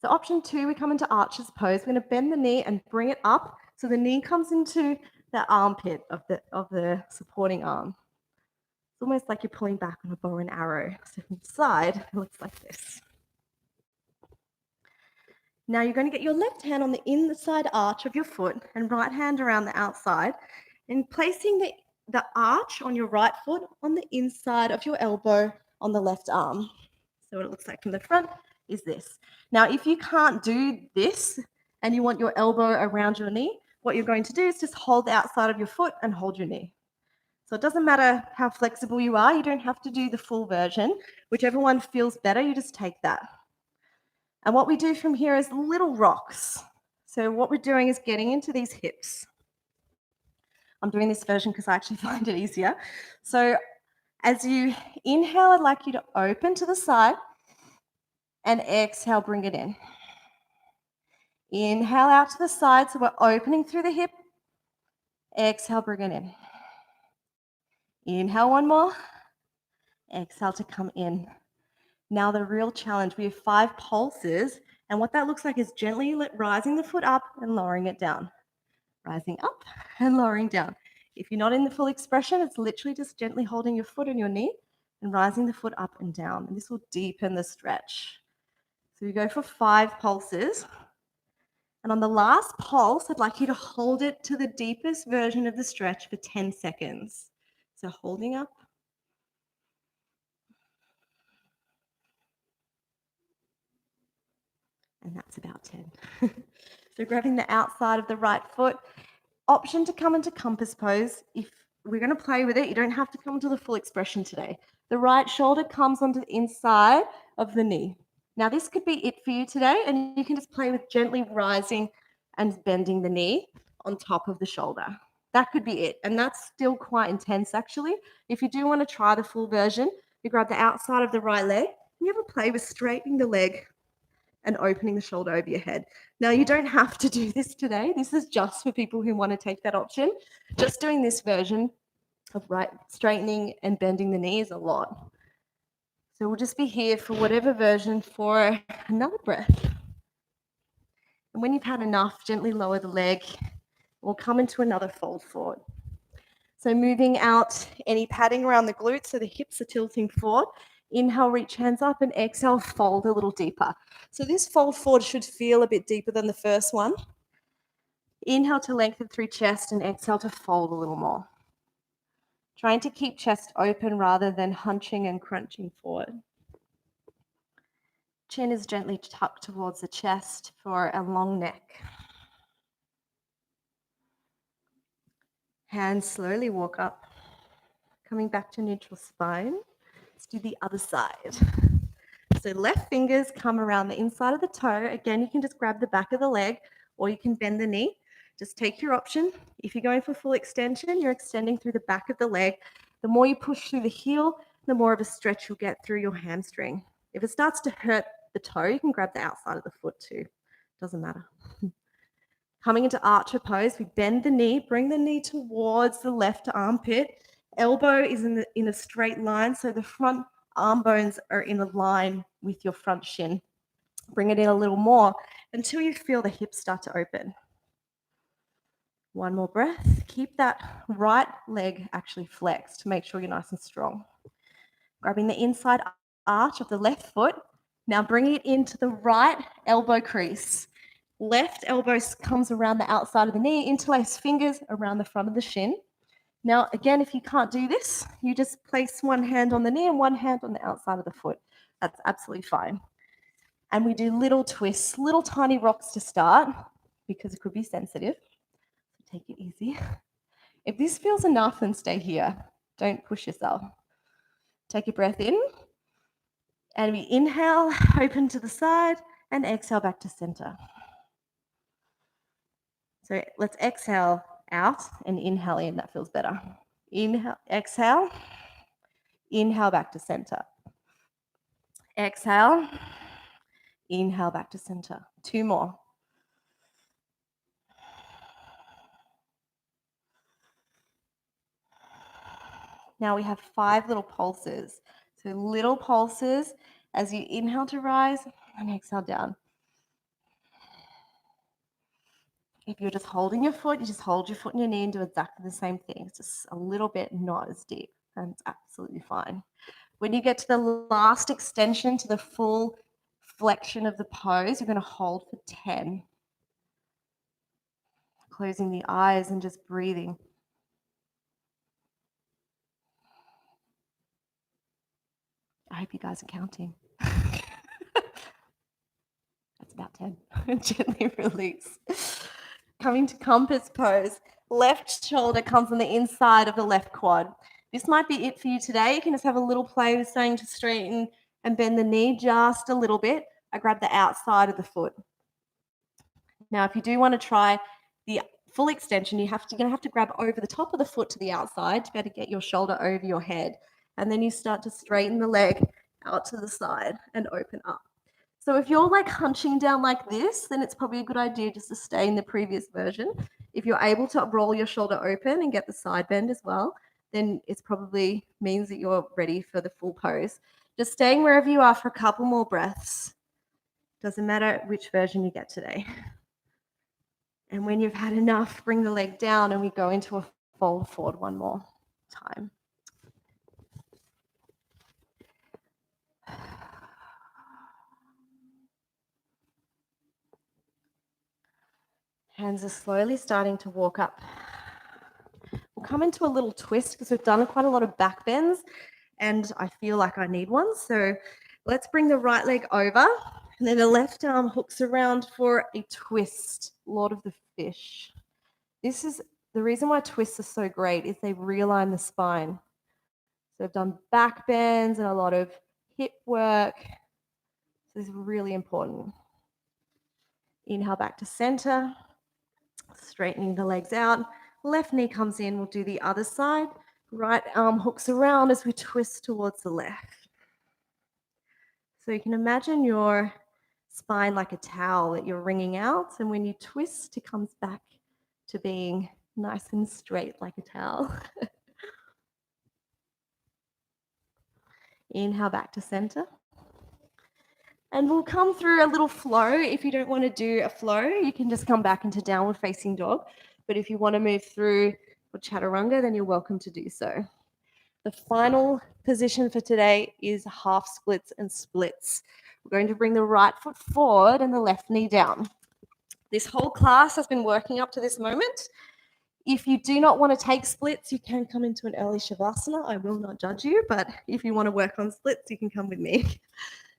So option 2, we come into arches pose. We're going to bend the knee and bring it up so the knee comes into the armpit of the supporting arm. It's almost like you're pulling back on a bow and arrow. So from the side, it looks like this. Now you're going to get your left hand on the inside arch of your foot and right hand around the outside and placing the arch on your right foot on the inside of your elbow on the left arm. So what it looks like from the front is this. Now, if you can't do this and you want your elbow around your knee, what you're going to do is just hold the outside of your foot and hold your knee. So it doesn't matter how flexible you are. You don't have to do the full version. Whichever one feels better, you just take that. And what we do from here is little rocks. So what we're doing is getting into these hips. I'm doing this version because I actually find it easier. So As you inhale, I'd like you to open to the side and exhale, bring it in. Inhale out to the side, so we're opening through the hip. Exhale, bring it in. Inhale one more. Exhale to come in. Now the real challenge, we have 5 pulses, and what that looks like is gently rising the foot up and lowering it down. Rising up and lowering down. If you're not in the full expression, it's literally just gently holding your foot on your knee and rising the foot up and down. And this will deepen the stretch. So we go for 5 pulses. And on the last pulse, I'd like you to hold it to the deepest version of the stretch for 10 seconds. So holding up. And that's about 10. So grabbing the outside of the right foot, option to come into compass pose. If we're going to play with it, you don't have to come to the full expression today. The right shoulder comes onto the inside of the knee. Now this could be it for you today, and you can just play with gently rising and bending the knee on top of the shoulder. That could be it, and that's still quite intense actually. If you do want to try the full version, you grab the outside of the right leg, and you have a play with straightening the leg and opening the shoulder over your head. Now, you don't have to do this today. This is just for people who want to take that option. Just doing this version of right straightening and bending the knee is a lot. So we'll just be here for whatever version for another breath. And when you've had enough, gently lower the leg. We'll come into another fold forward. So moving out any padding around the glutes so the hips are tilting forward. Inhale, reach hands up, and exhale, fold a little deeper. So this fold forward should feel a bit deeper than the first one. Inhale to lengthen through chest and exhale to fold a little more. Trying to keep chest open rather than hunching and crunching forward. Chin is gently tucked towards the chest for a long neck. Hands slowly walk up, coming back to neutral spine. Let's do the other side. So left fingers come around the inside of the toe. Again, you can just grab the back of the leg or you can bend the knee. Just take your option. If you're going for full extension, you're extending through the back of the leg. The more you push through the heel, the more of a stretch you'll get through your hamstring. If it starts to hurt the toe, you can grab the outside of the foot too. Doesn't matter. Coming into archer pose, we bend the knee, bring the knee towards the left armpit. Elbow is in a straight line, so the front arm bones are in a line with your front shin. Bring it in a little more until you feel the hips start to open. One more breath. Keep that right leg actually flexed to make sure you're nice and strong. Grabbing the inside arch of the left foot. Now bringing it into the right elbow crease. Left elbow comes around the outside of the knee, interlace fingers around the front of the shin. Now, again, if you can't do this, you just place one hand on the knee and one hand on the outside of the foot. That's absolutely fine. And we do little twists, little tiny rocks to start because it could be sensitive. Take it easy. If this feels enough, then stay here. Don't push yourself. Take a breath in. And we inhale, open to the side, and exhale back to center. So let's exhale out and inhale in. That feels better. Inhale, exhale. Inhale back to center. Exhale. Inhale back to center. 2 more. Now we have 5 little pulses. So little pulses as you inhale to rise and exhale down. If you're just holding your foot, you just hold your foot on your knee and do exactly the same thing. It's just a little bit not as deep, and it's absolutely fine. When you get to the last extension, to the full flexion of the pose, you're going to hold for 10. Closing the eyes and just breathing. I hope you guys are counting. That's about 10. Gently release. Coming to compass pose. Left shoulder comes on the inside of the left quad. This might be it for you today. You can just have a little play with starting to straighten and bend the knee just a little bit. I grab the outside of the foot. Now, if you do want to try the full extension, you're going to have to grab over the top of the foot to the outside to be able to get your shoulder over your head. And then you start to straighten the leg out to the side and open up. So if you're like hunching down like this, then it's probably a good idea just to stay in the previous version. If you're able to roll your shoulder open and get the side bend as well, then it's probably means that you're ready for the full pose. Just staying wherever you are for a couple more breaths. Doesn't matter which version you get today. And when you've had enough, bring the leg down and we go into a fold forward one more time. Hands are slowly starting to walk up. We'll come into a little twist because we've done quite a lot of back bends and I feel like I need one. So let's bring the right leg over and then the left arm hooks around for a twist, Lord of the Fish. This is the reason why twists are so great is they realign the spine. So I've done back bends and a lot of hip work. So this is really important. Inhale back to center, straightening the legs out. Left knee comes in, we'll do the other side. Right arm hooks around as we twist towards the left. So you can imagine your spine like a towel that you're wringing out. And when you twist, it comes back to being nice and straight like a towel. Inhale back to center. And we'll come through a little flow. If you don't want to do a flow, you can just come back into downward facing dog. But if you want to move through for chaturanga, then you're welcome to do so. The final position for today is half splits and splits. We're going to bring the right foot forward and the left knee down. This whole class has been working up to this moment. If you do not want to take splits, you can come into an early Shavasana. I will not judge you, but if you want to work on splits, you can come with me.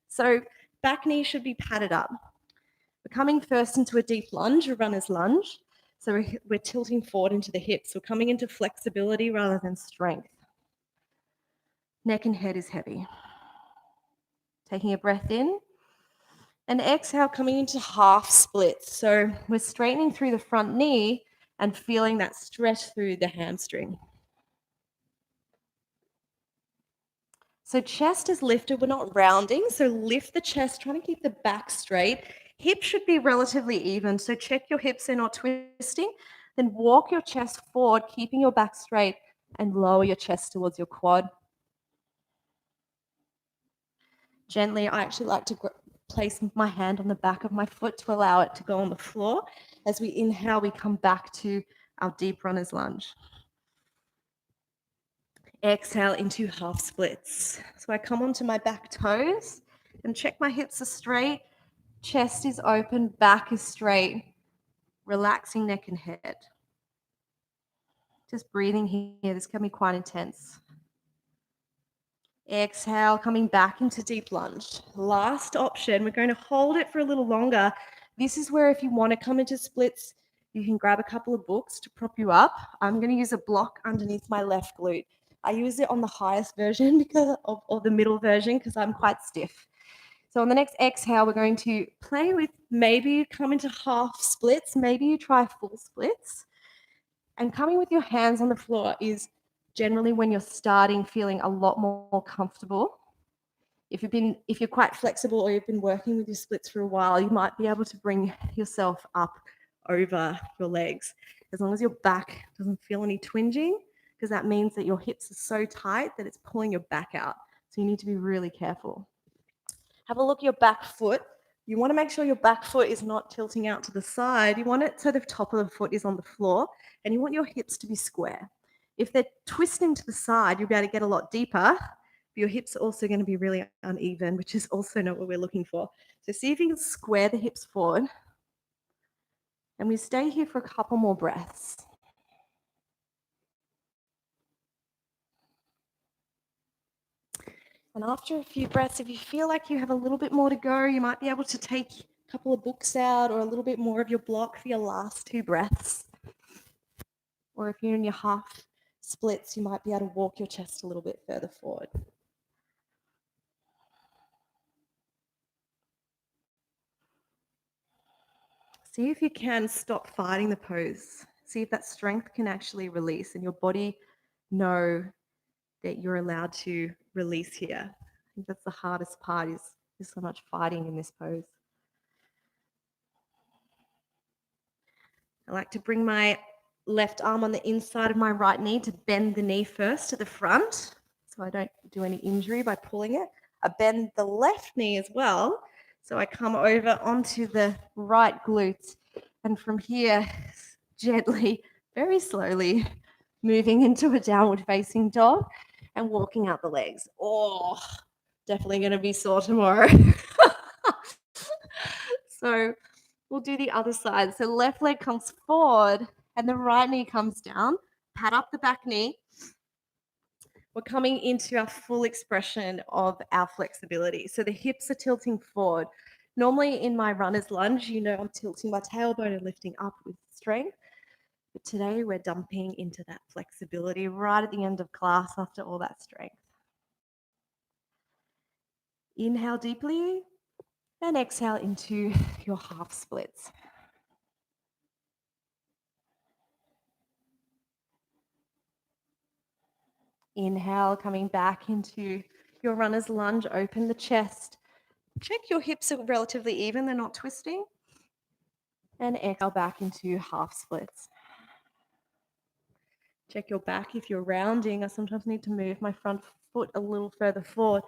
So back knee should be padded up. We're coming first into a deep lunge, a runner's lunge. So we're tilting forward into the hips. We're coming into flexibility rather than strength. Neck and head is heavy. Taking a breath in. And exhale, coming into half splits. So we're straightening through the front knee and feeling that stretch through the hamstring. So chest is lifted, we're not rounding. So lift the chest, trying to keep the back straight. Hips should be relatively even. So check your hips, they're not twisting. Then walk your chest forward, keeping your back straight and lower your chest towards your quad. Gently, I actually like to place my hand on the back of my foot to allow it to go on the floor. As we inhale, we come back to our deep runner's lunge. Exhale into half splits. So I come onto my back toes and check my hips are straight, chest is open, back is straight, relaxing neck and head. Just breathing here, this can be quite intense. Exhale, coming back into deep lunge. Last option, we're going to hold it for a little longer. This is where if you want to come into splits, you can grab a couple of books to prop you up. I'm going to use a block underneath my left glute. I use it on the highest version because of, or the middle version because I'm quite stiff. So on the next exhale, we're going to play with maybe you come into half splits, maybe you try full splits. And coming with your hands on the floor is generally when you're starting feeling a lot more comfortable. If you're quite flexible or you've been working with your splits for a while, you might be able to bring yourself up over your legs. As long as your back doesn't feel any twinging, because that means that your hips are so tight that it's pulling your back out. So you need to be really careful. Have a look at your back foot. You want to make sure your back foot is not tilting out to the side. You want it so the top of the foot is on the floor and you want your hips to be square. If they're twisting to the side, you'll be able to get a lot deeper. But your hips are also going to be really uneven, which is also not what we're looking for. So see if you can square the hips forward. And we stay here for a couple more breaths. And after a few breaths, if you feel like you have a little bit more to go, you might be able to take a couple of books out or a little bit more of your block for your last two breaths. Or if you're in your half splits, you might be able to walk your chest a little bit further forward. See if you can stop fighting the pose. See if that strength can actually release and your body know that you're allowed to release here. I think that's the hardest part is there's so much fighting in this pose. I like to bring my left arm on the inside of my right knee to bend the knee first to the front so I don't do any injury by pulling it. I bend the left knee as well. So I come over onto the right glute and from here, gently, very slowly, moving into a downward facing dog and walking out the legs. Oh, definitely going to be sore tomorrow. So we'll do the other side. So left leg comes forward and the right knee comes down. Pat up the back knee. We're coming into our full expression of our flexibility. So the hips are tilting forward. Normally in my runner's lunge, you know, I'm tilting my tailbone and lifting up with strength. But today we're dumping into that flexibility right at the end of class after all that strength. Inhale deeply and exhale into your half splits. Inhale, coming back into your runner's lunge, open the chest. Check your hips are relatively even, they're not twisting. And exhale back into half splits. Check your back if you're rounding. I sometimes need to move my front foot a little further forward.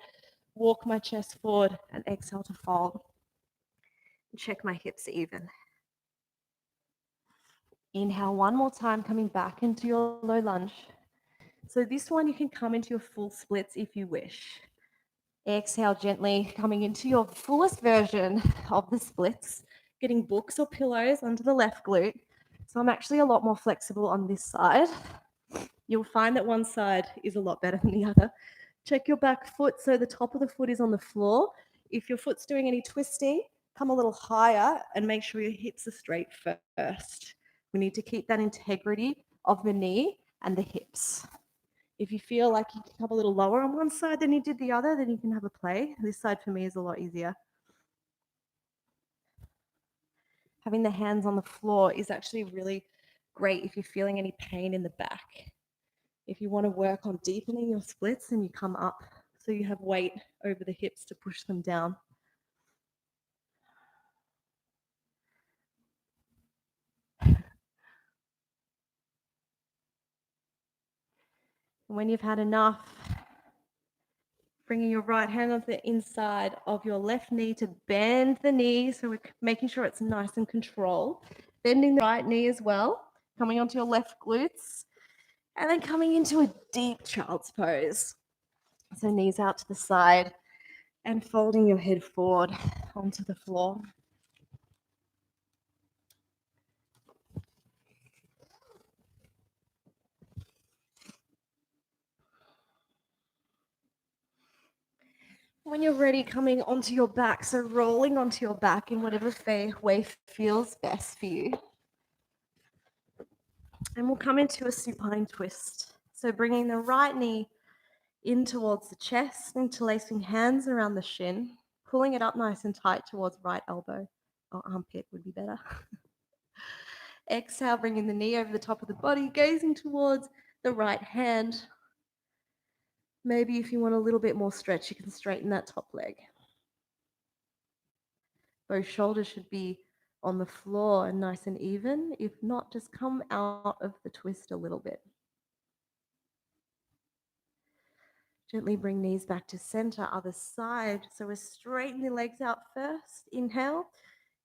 Walk my chest forward and exhale to fold. Check my hips even. Inhale one more time, coming back into your low lunge. So this one you can come into your full splits if you wish. Exhale gently, coming into your fullest version of the splits, getting books or pillows under the left glute. So I'm actually a lot more flexible on this side. You'll find that one side is a lot better than the other. Check your back foot so the top of the foot is on the floor. If your foot's doing any twisting, come a little higher and make sure your hips are straight first. We need to keep that integrity of the knee and the hips. If you feel like you can come a little lower on one side than you did the other, then you can have a play. This side for me is a lot easier. Having the hands on the floor is actually really great if you're feeling any pain in the back. If you want to work on deepening your splits, then you come up so you have weight over the hips to push them down. And when you've had enough, bringing your right hand onto the inside of your left knee to bend the knee. So we're making sure it's nice and controlled. Bending the right knee as well, coming onto your left glutes, and then coming into a deep child's pose. So knees out to the side and folding your head forward onto the floor. When you're ready, coming onto your back, so rolling onto your back in whatever way feels best for you. And we'll come into a supine twist. So bringing the right knee in towards the chest, interlacing hands around the shin, pulling it up nice and tight towards right elbow or armpit would be better. Exhale, bringing the knee over the top of the body, gazing towards the right hand. Maybe if you want a little bit more stretch, you can straighten that top leg. Both shoulders should be on the floor and nice and even. If not, just come out of the twist a little bit. Gently bring knees back to center, other side. So we're straightening the legs out first. Inhale.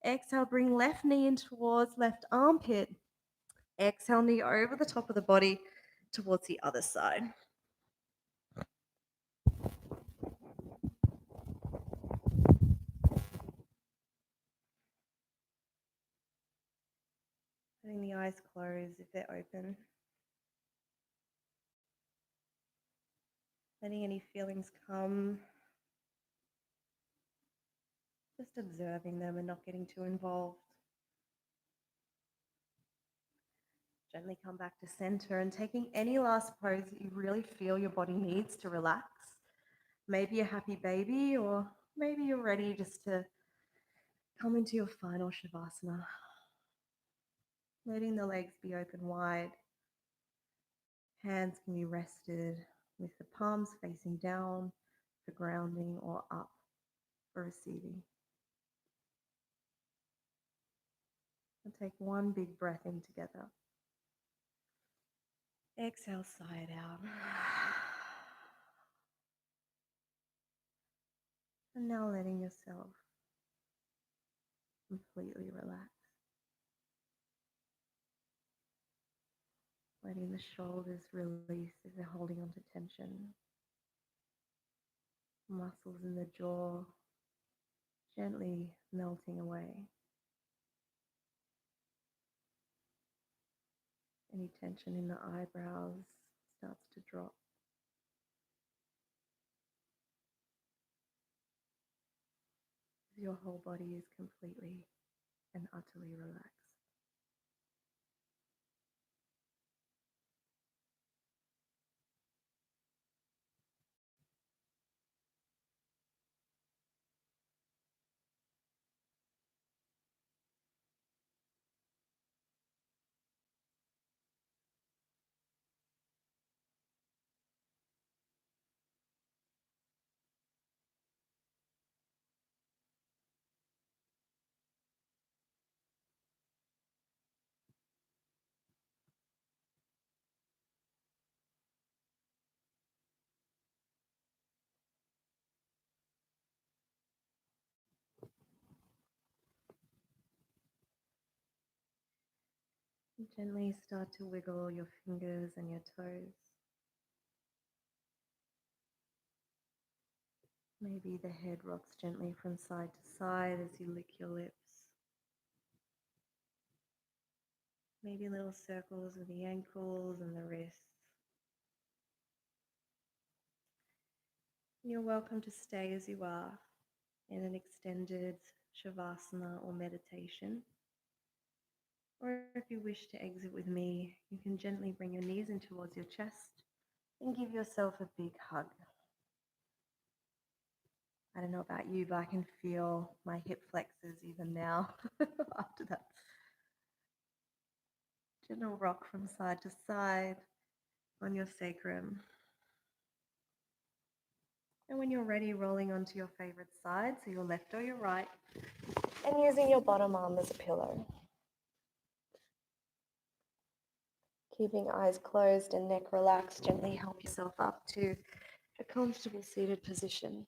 Exhale, bring left knee in towards left armpit. Exhale, knee over the top of the body towards the other side. Letting the eyes close if they're open. Letting any feelings come. Just observing them and not getting too involved. Gently come back to center and taking any last pose that you really feel your body needs to relax. Maybe a happy baby, or maybe you're ready just to come into your final Shavasana. Letting the legs be open wide. Hands can be rested with the palms facing down for grounding or up for receiving. And take one big breath in together. Exhale, sigh it out. And now letting yourself completely relax. Letting the shoulders release if they're holding onto tension. Muscles in the jaw gently melting away. Any tension in the eyebrows starts to drop. Your whole body is completely and utterly relaxed. Gently start to wiggle your fingers and your toes. Maybe the head rocks gently from side to side as you lick your lips. Maybe little circles with the ankles and the wrists. You're welcome to stay as you are in an extended shavasana or meditation. Or if you wish to exit with me, you can gently bring your knees in towards your chest and give yourself a big hug. I don't know about you, but I can feel my hip flexors even now after that gentle rock from side to side on your sacrum. And when you're ready, rolling onto your favorite side, so your left or your right, and using your bottom arm as a pillow. Keeping eyes closed and neck relaxed, gently help yourself up to a comfortable seated position.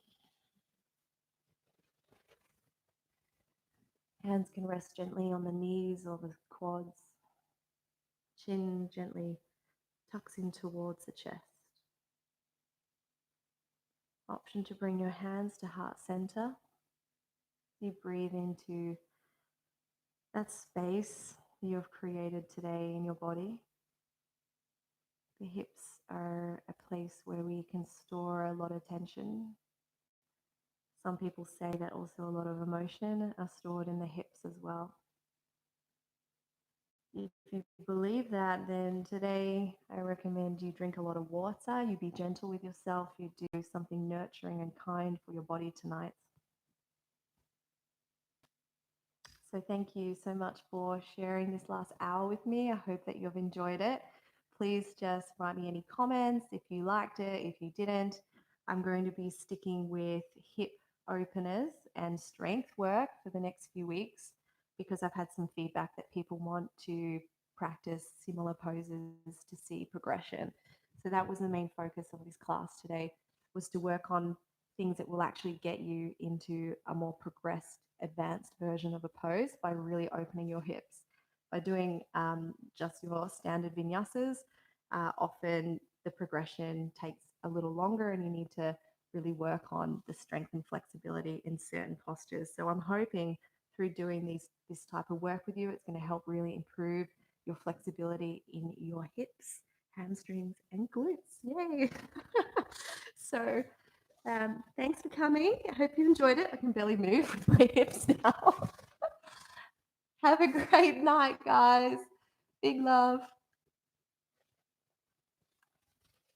Hands can rest gently on the knees or the quads. Chin gently tucks in towards the chest. Option to bring your hands to heart center. You breathe into that space you have created today in your body. The hips are a place where we can store a lot of tension. Some people say that also a lot of emotion are stored in the hips as well. If you believe that, then today I recommend you drink a lot of water, you be gentle with yourself, you do something nurturing and kind for your body tonight. So thank you so much for sharing this last hour with me. I hope that you've enjoyed it. Please just write me any comments if you liked it, if you didn't. I'm going to be sticking with hip openers and strength work for the next few weeks because I've had some feedback that people want to practice similar poses to see progression. So that was the main focus of this class today, was to work on things that will actually get you into a more progressed, advanced version of a pose by really opening your hips. By doing just your standard vinyasas, often the progression takes a little longer and you need to really work on the strength and flexibility in certain postures. So I'm hoping through doing this type of work with you, it's going to help really improve your flexibility in your hips, hamstrings, and glutes. Yay! So thanks for coming. I hope you enjoyed it. I can barely move with my hips now. Have a great night, guys. Big love.